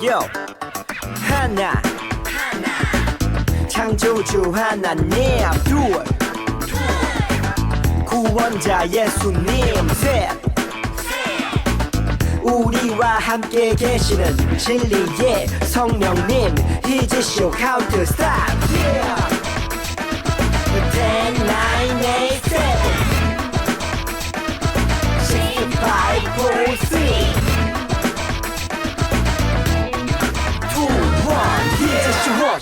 Yo 하나 창조주 하나님 둘 구원자 예수님 셋 우리와 함께 계시는 진리의 성령님 He's a show how to stop yeah 10, 9, 8, 7 6, 5, 4, 3 2, 1 He's a show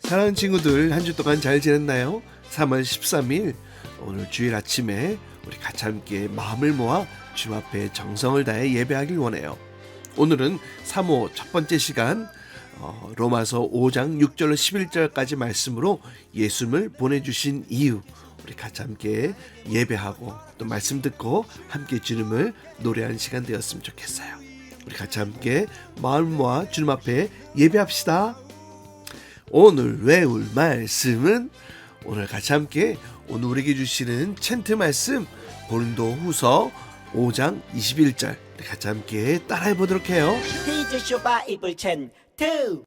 사랑하는 친구들, 한 주 동안 잘 지냈나요? 3월 13일 오늘 주일 아침에 우리 같이 함께 마음을 모아 주님 앞에 정성을 다해 예배하길 원해요. 오늘은 3호 첫 번째 시간 로마서 5장 6절로 11절까지 말씀으로 예수님을 보내주신 이유, 우리 같이 함께 예배하고 또 말씀 듣고 함께 주님을 노래하는 시간 되었으면 좋겠어요. 우리 같이 함께 마음을 모아 주님 앞에 예배합시다. 오늘 외울 말씀은 오늘 같이 함께 오늘 우리에게 주시는 챈트 말씀 고린도후서 5장 21절 같이 함께 따라해 보도록 해요. He's a show 바이블 챈트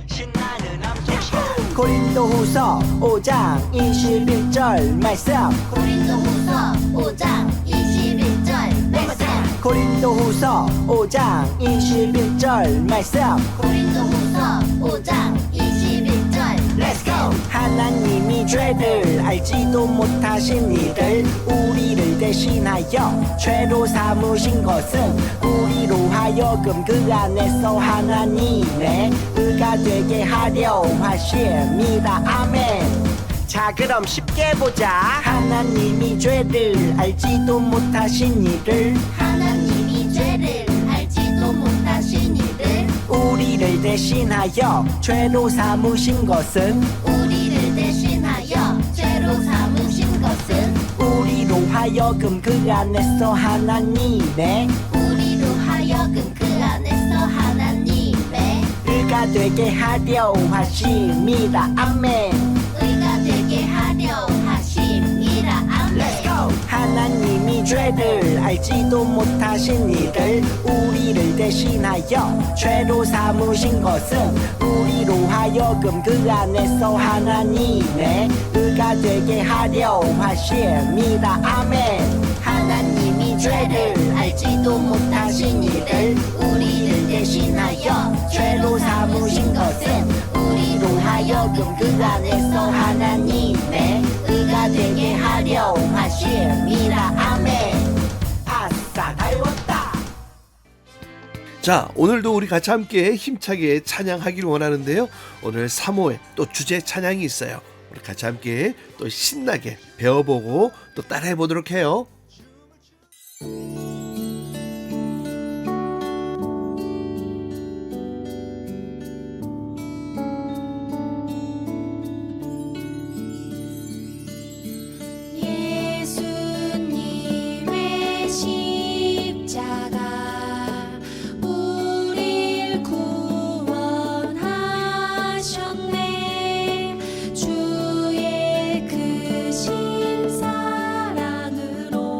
신나는 암송 고린도후서 5장 21절 말씀 고린도후서 5장 21절 말씀 고린도후서 5장 21절 말씀 고린도후서 5장 21절 Let's go! 하나님이 죄를 알지도 못하신 이들 우리를 대신하여 죄로 삼으신 것은 우리로 하여금 그 안에서 하나님의 의가 되게 하려 하심이라 아멘. 자 그럼 쉽게 보자. 하나님이 죄를 알지도 못하신 이들 하나님이 죄를 알지도 못하신 이들 우리를 대신하여 죄로 삼으신 것은 우리를 대신하여 죄로 삼으신 것은 우리로 하여금 그 안에서 하나님의 우리로 하여금 그 안에서 하나님의 의가 되게 하려 하심이라 아멘. 의가 되게 하려 하심이라 Let's go! 아멘. 하나님이 죄를 알지도 못하신 이들 우리를 대신하여 죄로 삼으신 것은 우리로 하여금 그 안에서 하나님의 의가 되게 하려 하심이라 아멘. 하나님이 죄를 알지도 못하신 이들 우리를 대신하여 죄로 삼으신 것은 우리로 하여금 그 안에서 하나님의 의가 되게 하려 하심이라 아멘. 아싸 다 외웠다. 자, 오늘도 우리 같이 함께 힘차게 찬양하길 원하는데요. 오늘 3호에 또 주제 찬양이 있어요. 우리 같이 함께 또 신나게 배워보고 또 따라해 보도록 해요. 예수님의 십자가 우릴 구원하셨네 주의 크신 사랑으로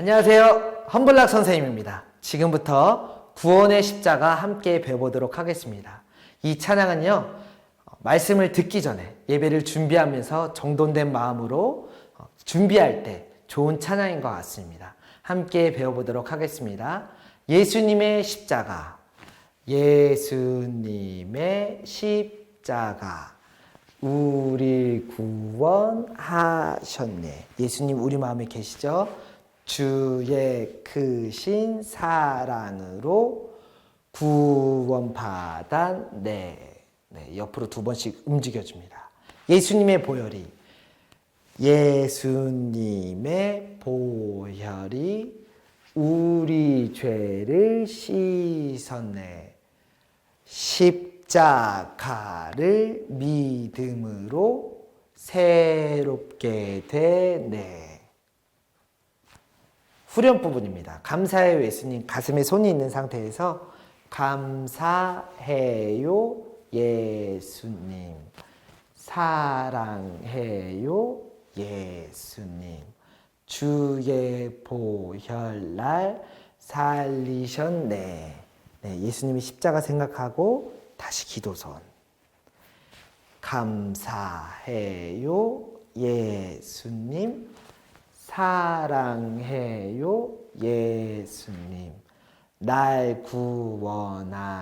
안녕하세요. 험블락 선생님입니다. 지금부터 구원의 십자가 함께 배워보도록 하겠습니다. 이 찬양은요, 말씀을 듣기 전에 예배를 준비하면서 정돈된 마음으로 준비할 때 좋은 찬양인 것 같습니다. 함께 배워보도록 하겠습니다. 예수님의 십자가, 예수님의 십자가, 우리 구원하셨네. 예수님 우리 마음에 계시죠? 주의 크신 사랑으로 구원받았네. 네, 옆으로 두 번씩 움직여줍니다. 예수님의 보혈이, 예수님의 보혈이 우리 죄를 씻었네. 십자가를 믿음으로 새롭게 되네. 후렴 부분입니다. 감사해요 예수님. 가슴에 손이 있는 상태에서 감사해요 예수님. 사랑해요 예수님. 주의 보혈 날 살리셨네. 네, 예수님이 십자가 생각하고 다시 기도선. 감사해요 예수님. 사랑해요 예수님. 날 구원하신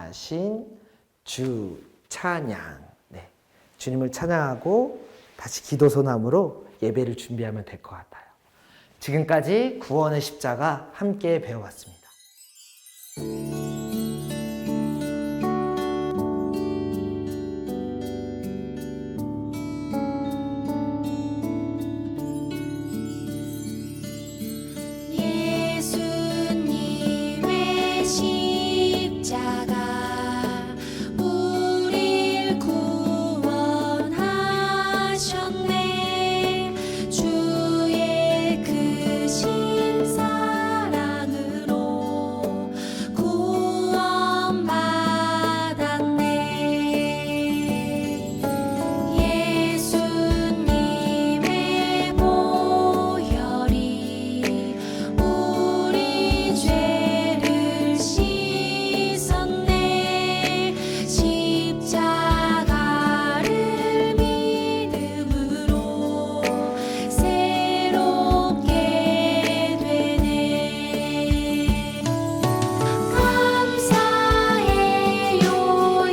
주 찬양. 네, 주님을 찬양하고 다시 기도소남으로 예배를 준비하면 될 것 같아요. 지금까지 구원의 십자가 함께 배워봤습니다. 예수님의 십자가 우릴 구원하셨네. 주의 크신 사랑으로 구원받았네. 예수님의 보혈이 우리 죄를 씻었네. 십자가를 믿음으로 새롭게 되네. 감사해요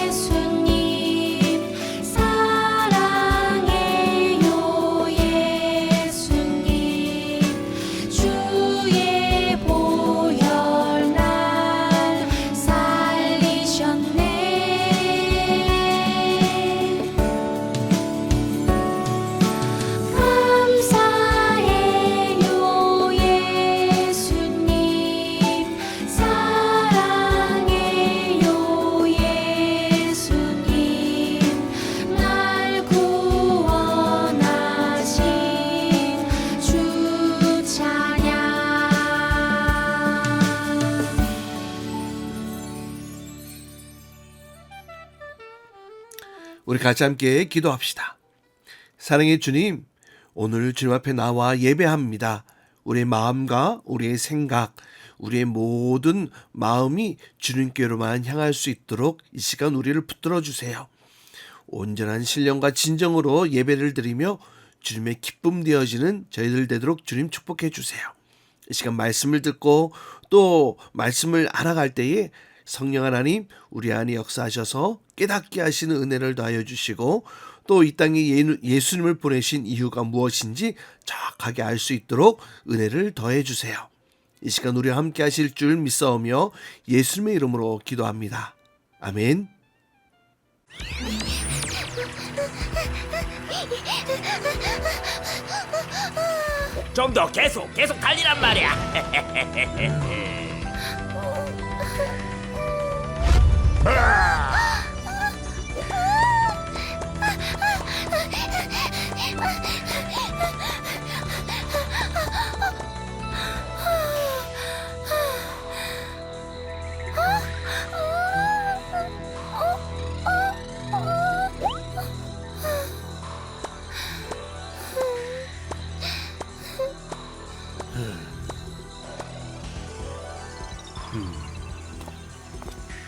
예수님. 사랑해요 예수님. 주의 보혈 날 살리셨네. 감사해요 예수님. 사랑해요 예수님. 날 구원하신 주 찬양. 우리 같이 함께 기도합시다. 사랑의 주님, 오늘 주님 앞에 나와 예배합니다. 우리의 마음과 우리의 생각, 우리의 모든 마음이 주님께로만 향할 수 있도록 이 시간 우리를 붙들어 주세요. 온전한 신령과 진정으로 예배를 드리며 주님의 기쁨 되어지는 저희들 되도록 주님 축복해 주세요. 이 시간 말씀을 듣고 또 말씀을 알아갈 때에 성령 하나님 우리 안에 역사하셔서 깨닫게 하시는 은혜를 더하여 주시고 또 이 땅에 예수님을 보내신 이유가 무엇인지 정확하게 알 수 있도록 은혜를 더해 주세요. 이 시간 우리와 함께 하실 줄 믿사오며 예수님의 이름으로 기도합니다. 아멘. 좀 더 계속 달리란 말이야.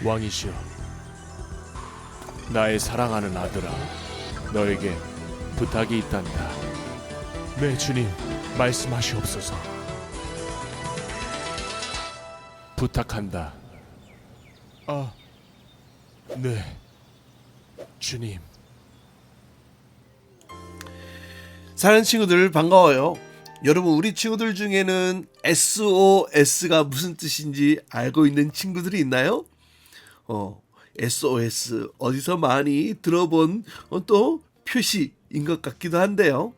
왕이시여, 나의 사랑하는 아들아, 너에게 부탁이 있단다. 네, 주님, 말씀하시옵소서. 부탁한다. 아, 네, 주님. 사랑하는 친구들 반가워요. 여러분, 우리 친구들 중에는 SOS가 무슨 뜻인지 알고 있는 친구들이 있나요? SOS 어디서 많이 들어본 또 표시인 것 같기도 한데요.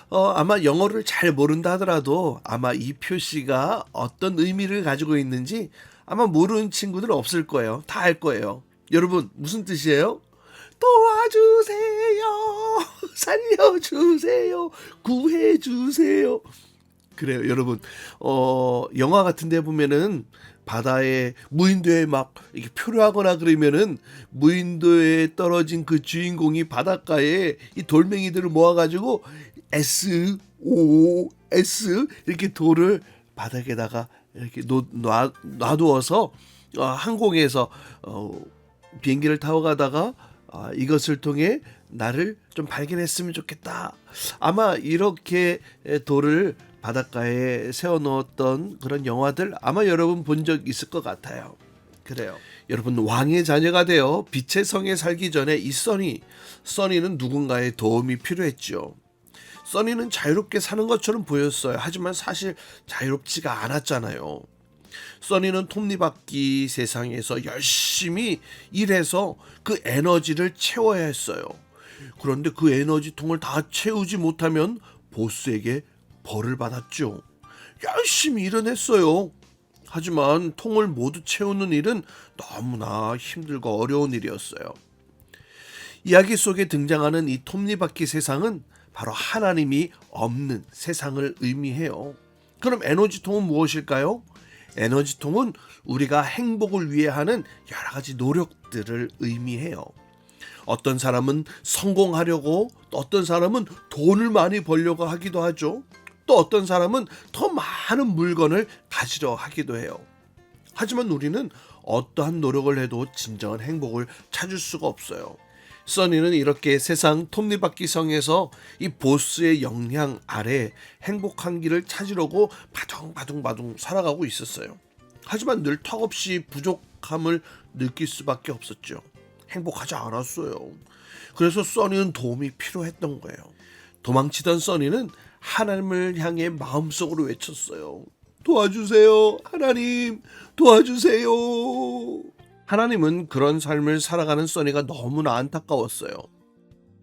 아마 영어를 잘 모른다 하더라도 아마 이 표시가 어떤 의미를 가지고 있는지 아마 모르는 친구들 없을 거예요. 다 알 거예요. 여러분, 무슨 뜻이에요? 도와주세요, 살려주세요, 구해주세요. 그래요, 여러분. 영화 같은 데 보면은 바다에 무인도에 막 이렇게 표류하거나 그러면은 무인도에 떨어진 그 주인공이 바닷가에 이 돌멩이들을 모아가지고 SOS 이렇게 돌을 바닥에다가 이렇게 놔두어서 항공에서 비행기를 타고 가다가 이것을 통해 나를 좀 발견했으면 좋겠다. 아마 이렇게 돌을 바닷가에 세워놓았던 그런 영화들 아마 여러분 본 적 있을 것 같아요. 그래요. 여러분, 왕의 자녀가 되어 빛의 성에 살기 전에 이 써니는 누군가의 도움이 필요했죠. 써니는 자유롭게 사는 것처럼 보였어요. 하지만 사실 자유롭지가 않았잖아요. 써니는 톱니바퀴 세상에서 열심히 일해서 그 에너지를 채워야 했어요. 그런데 그 에너지통을 다 채우지 못하면 보스에게 벌을 받았죠. 열심히 일은 했어요. 하지만 통을 모두 채우는 일은 너무나 힘들고 어려운 일이었어요. 이야기 속에 등장하는 이 톱니바퀴 세상은 바로 하나님이 없는 세상을 의미해요. 그럼 에너지통은 무엇일까요? 에너지통은 우리가 행복을 위해 하는 여러 가지 노력들을 의미해요. 어떤 사람은 성공하려고, 또 어떤 사람은 돈을 많이 벌려고 하기도 하죠. 또 어떤 사람은 더 많은 물건을 가지려 하기도 해요. 하지만 우리는 어떠한 노력을 해도 진정한 행복을 찾을 수가 없어요. 써니는 이렇게 세상 톱니바퀴 성에서 이 보스의 영향 아래 행복한 길을 찾으려고 바둥바둥 살아가고 있었어요. 하지만 늘 턱없이 부족함을 느낄 수밖에 없었죠. 행복하지 않았어요. 그래서 써니는 도움이 필요했던 거예요. 도망치던 써니는 하나님을 향해 마음속으로 외쳤어요. 도와주세요, 하나님, 도와주세요. 하나님은 그런 삶을 살아가는 써니가 너무나 안타까웠어요.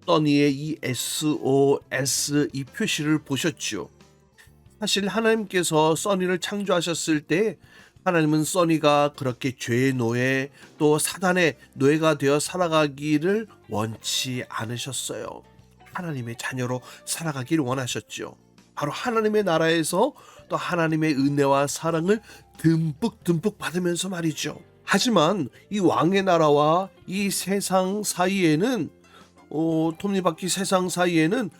써니의 이 SOS 이 표시를 보셨지요. 사실 하나님께서 써니를 창조하셨을 때 하나님은 써니가 그렇게 죄의 노예 또 사단의 노예가 되어 살아가기를 원치 않으셨어요. 하나님의 자녀로 살아가기를 원하셨죠. 바로 하나님의 나라에서 또 하나님의 은혜와 사랑을 듬뿍 받으면서 말이죠. 하지만 이 왕의 나라와 이 세상 사이에는 톱니바퀴 세상 사이에는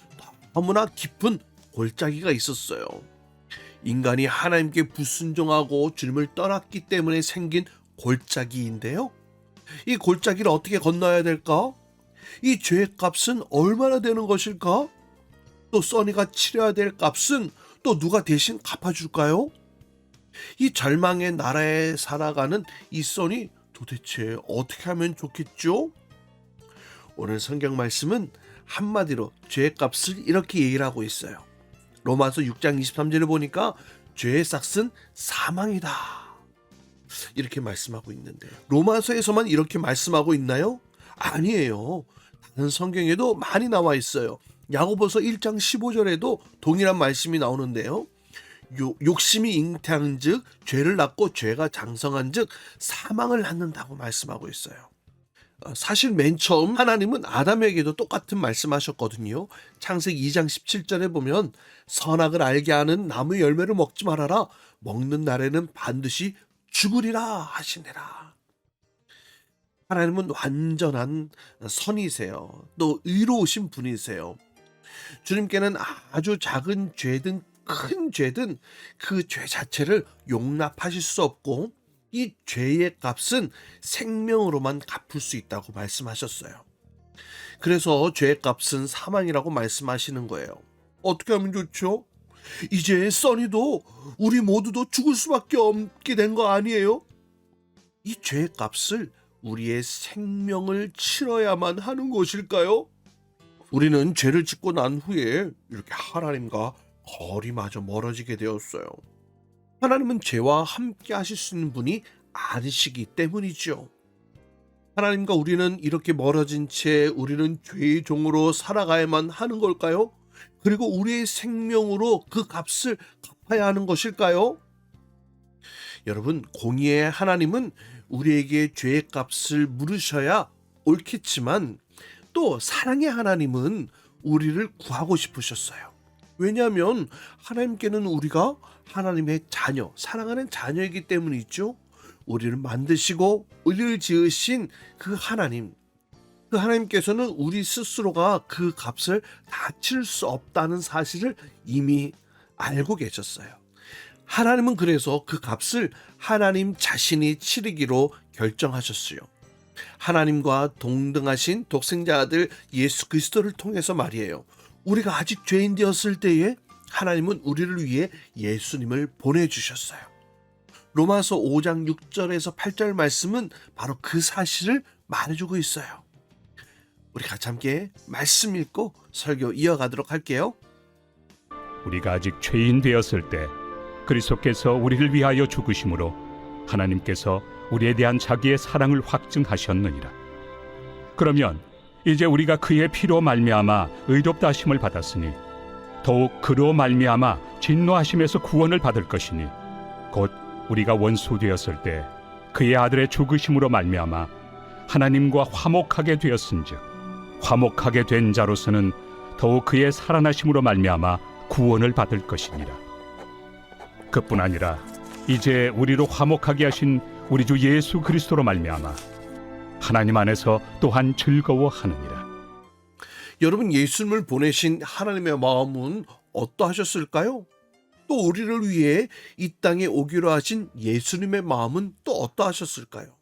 너무나 깊은 골짜기가 있었어요. 인간이 하나님께 불순종하고 주님을 떠났기 때문에 생긴 골짜기인데요. 이 골짜기를 어떻게 건너야 될까? 이 죄의 값은 얼마나 되는 것일까? 또 써니가 치러야 될 값은 또 누가 대신 갚아줄까요? 이 절망의 나라에 살아가는 이 써니 도대체 어떻게 하면 좋겠죠? 오늘 성경 말씀은 한마디로 죄의 값을 이렇게 얘기를 하고 있어요. 로마서 6장 23절을 보니까 죄의 삭은 사망이다, 이렇게 말씀하고 있는데 로마서에서만 이렇게 말씀하고 있나요? 아니에요. 다른 성경에도 많이 나와 있어요. 야고보서 1장 15절에도 동일한 말씀이 나오는데요. 욕심이 잉태한 즉 죄를 낳고 죄가 장성한 즉 사망을 낳는다고 말씀하고 있어요. 사실 맨 처음 하나님은 아담에게도 똑같은 말씀하셨거든요. 창세기 2장 17절에 보면 선악을 알게 하는 나무 열매를 먹지 말아라. 먹는 날에는 반드시 죽으리라 하시니라. 하나님은 완전한 선이세요. 또 의로우신 분이세요. 주님께는 아주 작은 죄든 큰 죄든 그 죄 자체를 용납하실 수 없고 이 죄의 값은 생명으로만 갚을 수 있다고 말씀하셨어요. 그래서 죄의 값은 사망이라고 말씀하시는 거예요. 어떻게 하면 좋죠? 이제 써니도 우리 모두도 죽을 수밖에 없게 된 거 아니에요? 이 죄의 값을 우리의 생명을 치러야만 하는 것일까요? 우리는 죄를 짓고 난 후에 이렇게 하나님과 거리마저 멀어지게 되었어요. 하나님은 죄와 함께 하실 수 있는 분이 아니시기 때문이죠. 하나님과 우리는 이렇게 멀어진 채 우리는 죄의 종으로 살아가야만 하는 걸까요? 그리고 우리의 생명으로 그 값을 갚아야 하는 것일까요? 여러분, 공의의 하나님은 우리에게 죄의 값을 물으셔야 옳겠지만 또 사랑의 하나님은 우리를 구하고 싶으셨어요. 왜냐하면 하나님께는 우리가 하나님의 자녀, 사랑하는 자녀이기 때문이죠. 우리를 만드시고 의를 지으신 그 하나님께서는 우리 스스로가 그 값을 다 치를 수 없다는 사실을 이미 알고 계셨어요. 하나님은 그래서 그 값을 하나님 자신이 치르기로 결정하셨어요. 하나님과 동등하신 독생자 아들 예수 그리스도를 통해서 말이에요. 우리가 아직 죄인 되었을 때에 하나님은 우리를 위해 예수님을 보내주셨어요. 로마서 5장 6절에서 8절 말씀은 바로 그 사실을 말해주고 있어요. 우리 같이 함께 말씀 읽고 설교 이어가도록 할게요. 우리가 아직 죄인 되었을 때 그리스도께서 우리를 위하여 죽으심으로 하나님께서 우리에 대한 자기의 사랑을 확증하셨느니라. 그러면 이제 우리가 그의 피로 말미암아 의롭다 하심을 받았으니 더욱 그로 말미암아 진노하심에서 구원을 받을 것이니 곧 우리가 원수 되었을 때 그의 아들의 죽으심으로 말미암아 하나님과 화목하게 되었은즉 화목하게 된 자로서는 더욱 그의 살아나심으로 말미암아 구원을 받을 것이니라. 그뿐 아니라 이제 우리로 화목하게 하신 우리 주 예수 그리스도로 말미암아 하나님 안에서 또한 즐거워하느니라. 여러분, 예수님을 보내신 하나님의 마음은 어떠하셨을까요? 또 우리를 위해 이 땅에 오기로 하신 예수님의 마음은 또 어떠하셨을까요?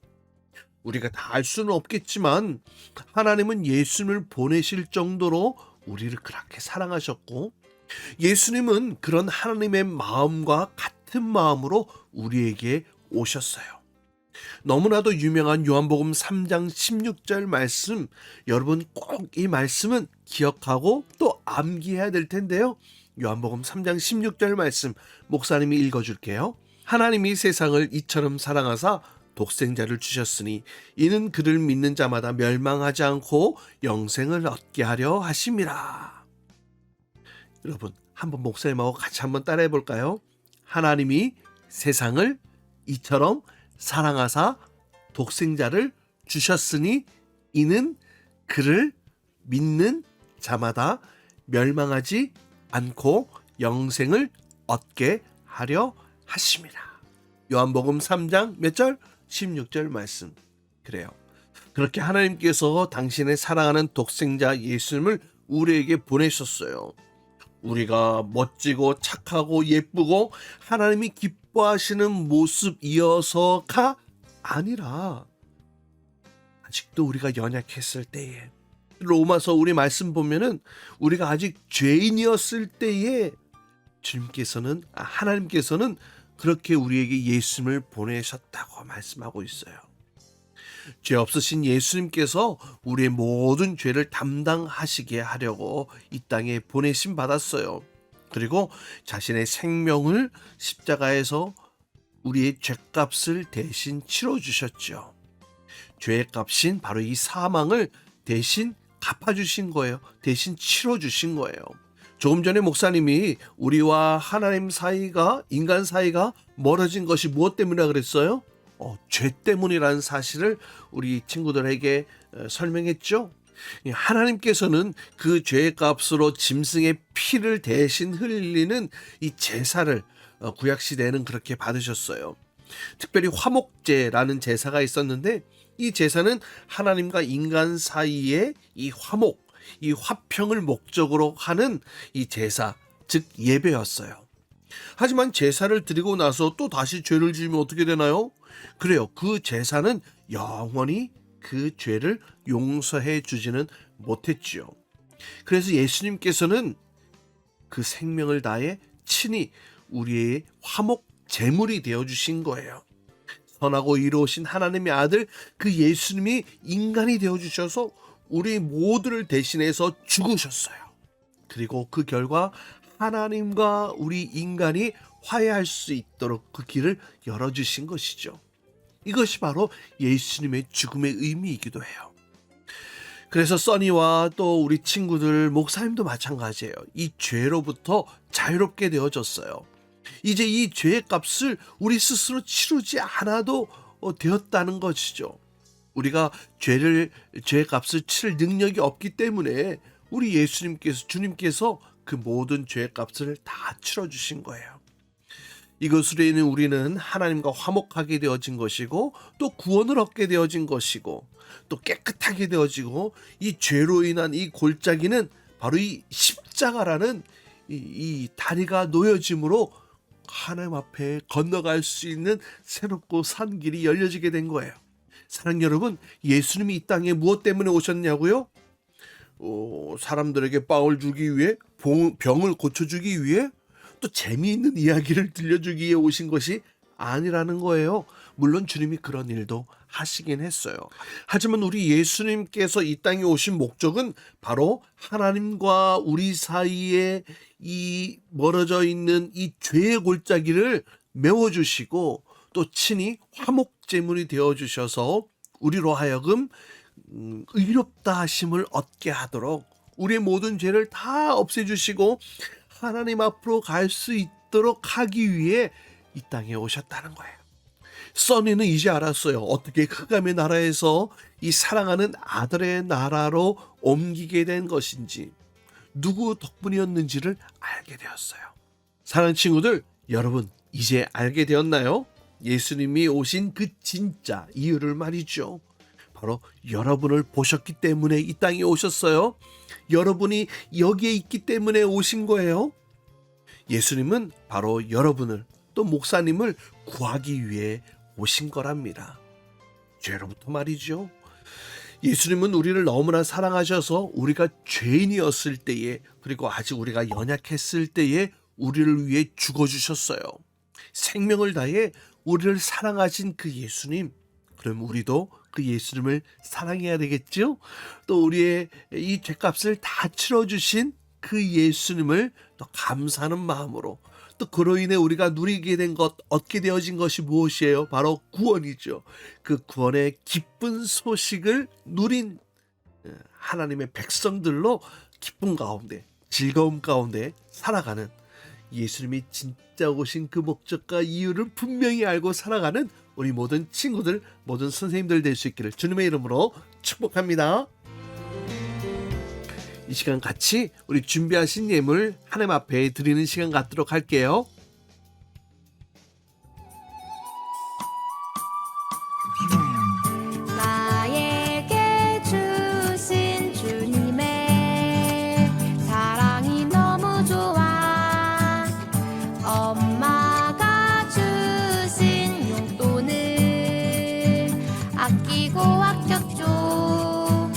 우리가 다 알 수는 없겠지만 하나님은 예수님을 보내실 정도로 우리를 그렇게 사랑하셨고 예수님은 그런 하나님의 마음과 같은 마음으로 우리에게 오셨어요. 너무나도 유명한 요한복음 3장 16절 말씀, 여러분 꼭 이 말씀은 기억하고 또 암기해야 될 텐데요. 요한복음 3장 16절 말씀 목사님이 읽어줄게요. 하나님이 세상을 이처럼 사랑하사 독생자를 주셨으니 이는 그를 믿는 자마다 멸망하지 않고 영생을 얻게 하려 하심이라. 여러분, 한번 목사님하고 같이 한번 따라해 볼까요? 하나님이 세상을 이처럼 사랑하사 독생자를 주셨으니 이는 그를 믿는 자마다 멸망하지 않고 영생을 얻게 하려 하심이라. 요한복음 3장 몇 절? 16절 말씀. 그래요. 그렇게 하나님께서 당신의 사랑하는 독생자 예수님을 우리에게 보내셨어요. 우리가 멋지고 착하고 예쁘고 하나님이 기뻐하시는 모습이어서가 아니라 아직도 우리가 연약했을 때에, 로마서 우리 말씀 보면은 우리가 아직 죄인이었을 때에 하나님께서는 그렇게 우리에게 예수님을 보내셨다고 말씀하고 있어요. 죄 없으신 예수님께서 우리의 모든 죄를 담당하시게 하려고 이 땅에 보내심 받았어요. 그리고 자신의 생명을 십자가에서 우리의 죄값을 대신 치러주셨죠. 죄의 값인 바로 이 사망을 대신 갚아주신 거예요. 대신 치러주신 거예요. 조금 전에 목사님이 우리와 하나님 사이가, 인간 사이가 멀어진 것이 무엇 때문이라 그랬어요? 죄 때문이라는 사실을 우리 친구들에게 설명했죠. 하나님께서는 그 죄의 값으로 짐승의 피를 대신 흘리는 이 제사를 구약시대에는 그렇게 받으셨어요. 특별히 화목제라는 제사가 있었는데 이 제사는 하나님과 인간 사이의 이 화목, 이 화평을 목적으로 하는 이 제사, 즉 예배였어요. 하지만 제사를 드리고 나서 또 다시 죄를 지으면 어떻게 되나요? 그래요. 그 제사는 영원히 그 죄를 용서해 주지는 못했지요. 그래서 예수님께서는 그 생명을 다해 친히 우리의 화목 제물이 되어 주신 거예요. 선하고 의로우신 하나님의 아들 그 예수님이 인간이 되어 주셔서 우리 모두를 대신해서 죽으셨어요. 그리고 그 결과 하나님과 우리 인간이 화해할 수 있도록 그 길을 열어주신 것이죠. 이것이 바로 예수님의 죽음의 의미이기도 해요. 그래서 써니와 또 우리 친구들, 목사님도 마찬가지예요. 이 죄로부터 자유롭게 되어졌어요. 이제 이 죄의 값을 우리 스스로 치르지 않아도 되었다는 것이죠. 우리가 죄의 값을 치를 능력이 없기 때문에 우리 주님께서 그 모든 죄의 값을 다 치러주신 거예요. 이것으로 인해 우리는 하나님과 화목하게 되어진 것이고 또 구원을 얻게 되어진 것이고 또 깨끗하게 되어지고 이 죄로 인한 이 골짜기는 바로 이 십자가라는 이 다리가 놓여짐으로 하나님 앞에 건너갈 수 있는 새롭고 산 길이 열려지게 된 거예요. 사랑하는 여러분, 예수님이 이 땅에 무엇 때문에 오셨냐고요? 사람들에게 빵을 주기 위해, 병을 고쳐주기 위해, 또 재미있는 이야기를 들려주기 위해 오신 것이 아니라는 거예요. 물론 주님이 그런 일도 하시긴 했어요. 하지만 우리 예수님께서 이 땅에 오신 목적은 바로 하나님과 우리 사이에 이 멀어져 있는 이 죄의 골짜기를 메워주시고 또 친히 화목제물이 되어주셔서 우리로 하여금 의롭다 하심을 얻게 하도록 우리의 모든 죄를 다 없애주시고 하나님 앞으로 갈 수 있도록 하기 위해 이 땅에 오셨다는 거예요. 써니는 이제 알았어요. 어떻게 흑암의 나라에서 이 사랑하는 아들의 나라로 옮기게 된 것인지, 누구 덕분이었는지를 알게 되었어요. 사랑하는 친구들, 여러분 이제 알게 되었나요? 예수님이 오신 그 진짜 이유를 말이죠. 바로 여러분을 보셨기 때문에 이 땅에 오셨어요. 여러분이 여기에 있기 때문에 오신 거예요. 예수님은 바로 여러분을 또 목사님을 구하기 위해 오신 거랍니다. 죄로부터 말이죠. 예수님은 우리를 너무나 사랑하셔서 우리가 죄인이었을 때에, 그리고 아직 우리가 연약했을 때에 우리를 위해 죽어주셨어요. 생명을 다해 우리를 사랑하신 그 예수님, 그럼 우리도 그 예수님을 사랑해야 되겠죠? 또 우리의 이 죄값을 다 치러주신 그 예수님을 또 감사하는 마음으로, 또 그로 인해 우리가 누리게 된 것, 얻게 되어진 것이 무엇이에요? 바로 구원이죠. 그 구원의 기쁜 소식을 누린 하나님의 백성들로 기쁨 가운데, 즐거움 가운데 살아가는, 예수님이 진짜 오신 그 목적과 이유를 분명히 알고 살아가는 우리 모든 친구들, 모든 선생님들 될 수 있기를 주님의 이름으로 축복합니다. 이 시간 같이 우리 준비하신 예물 하나님 앞에 드리는 시간 갖도록 할게요. 나에게 주신 주님의 사랑이 너무 좋아. 엄마가 주신 용돈을 아끼고 아꼈죠.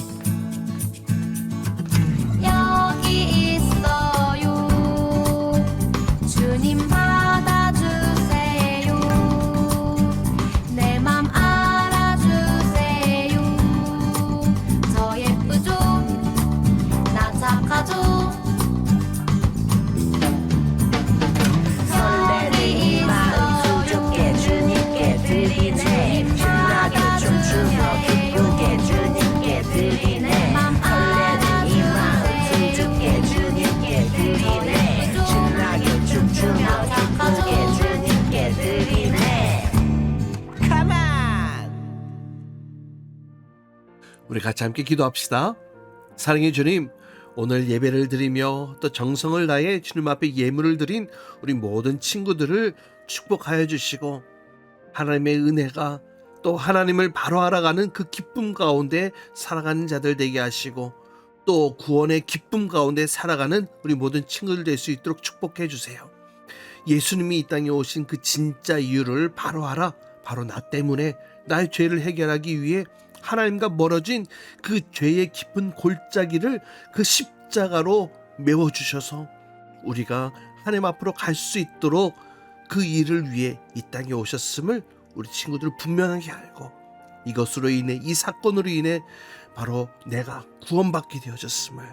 여기 있어요. 주님 받아주세요. 내 맘 알아주세요. 저 예쁘죠? 나 착하죠? 설레는 마음 수줍게 주님께 드리네. 신나게 춤추며 기쁘게 주님께 드리네. 설레는 이 마음 수줍게 주님께 드리네. 신나게 춤추며 기쁘게 주님께 드리네. 우리 같이 함께 기도합시다. 사랑의 주님, 오늘 예배를 드리며 또 정성을 다해 주님 앞에 예물을 드린 우리 모든 친구들을 축복하여 주시고, 하나님의 은혜가 또 하나님을 바로 알아가는 그 기쁨 가운데 살아가는 자들 되게 하시고, 또 구원의 기쁨 가운데 살아가는 우리 모든 친구들 될 수 있도록 축복해 주세요. 예수님이 이 땅에 오신 그 진짜 이유를 바로 알아. 바로 나 때문에 나의 죄를 해결하기 위해 하나님과 멀어진 그 죄의 깊은 골짜기를 그 십자가로 메워주셔서 우리가 하나님 앞으로 갈 수 있도록 그 일을 위해 이 땅에 오셨음을 우리 친구들 분명하게 알고, 이것으로 인해, 이 사건으로 인해 바로 내가 구원받게 되어졌음을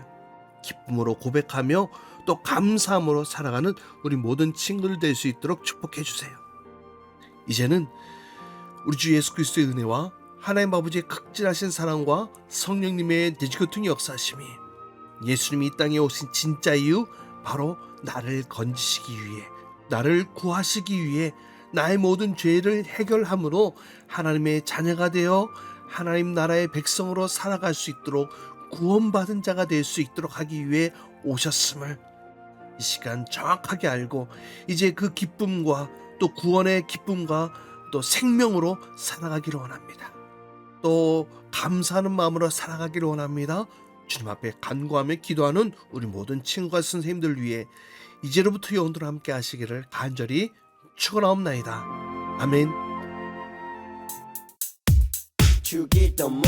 기쁨으로 고백하며 또 감사함으로 살아가는 우리 모든 친구들 될 수 있도록 축복해 주세요. 이제는 우리 주 예수 그리스도의 은혜와 하나님 아버지의 극진하신 사랑과 성령님의 내주교통 역사하심이, 예수님이 이 땅에 오신 진짜 이유, 바로 나를 건지시기 위해, 나를 구하시기 위해 나의 모든 죄를 해결함으로 하나님의 자녀가 되어 하나님 나라의 백성으로 살아갈 수 있도록, 구원받은 자가 될 수 있도록 하기 위해 오셨음을 이 시간 정확하게 알고, 이제 그 기쁨과 또 구원의 기쁨과 또 생명으로 살아가기를 원합니다. 또 감사하는 마음으로 살아가기를 원합니다. 주님 앞에 간구하며 기도하는 우리 모든 친구와 선생님들 위해 이제로부터 영원토록 함께 하시기를 간절히 축원하옵나이다. 아멘. 주기도문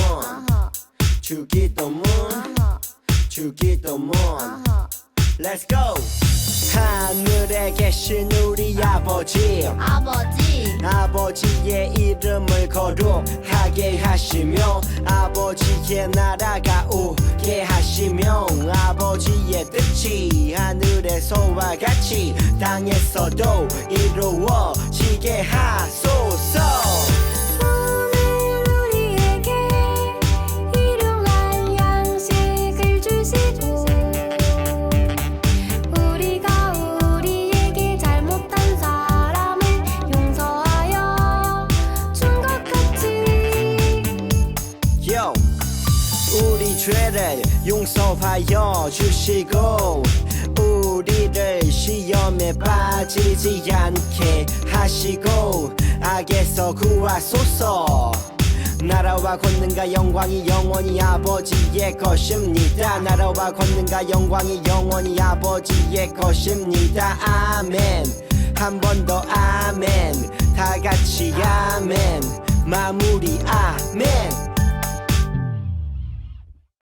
주기도문 주기도문 Let's go. 하늘에 계신 우리 아버지, 아버지의 이름을 거룩하게 하시며 아버지의 나라가 오게 하시며 아버지의 뜻이 하늘에서와 같이 땅에서도 이루어지게 하소서. 우리 죄를 용서하여 주시고 우리를 시험에 빠지지 않게 하시고 악에서 구하소서. 나라와 권능과 영광이 영원히 아버지의 것입니다. 나라와 권능과 영광이 영원히 아버지의 것입니다. 아멘. 한 번 더 아멘. 다 같이 아멘. 마무리 아멘.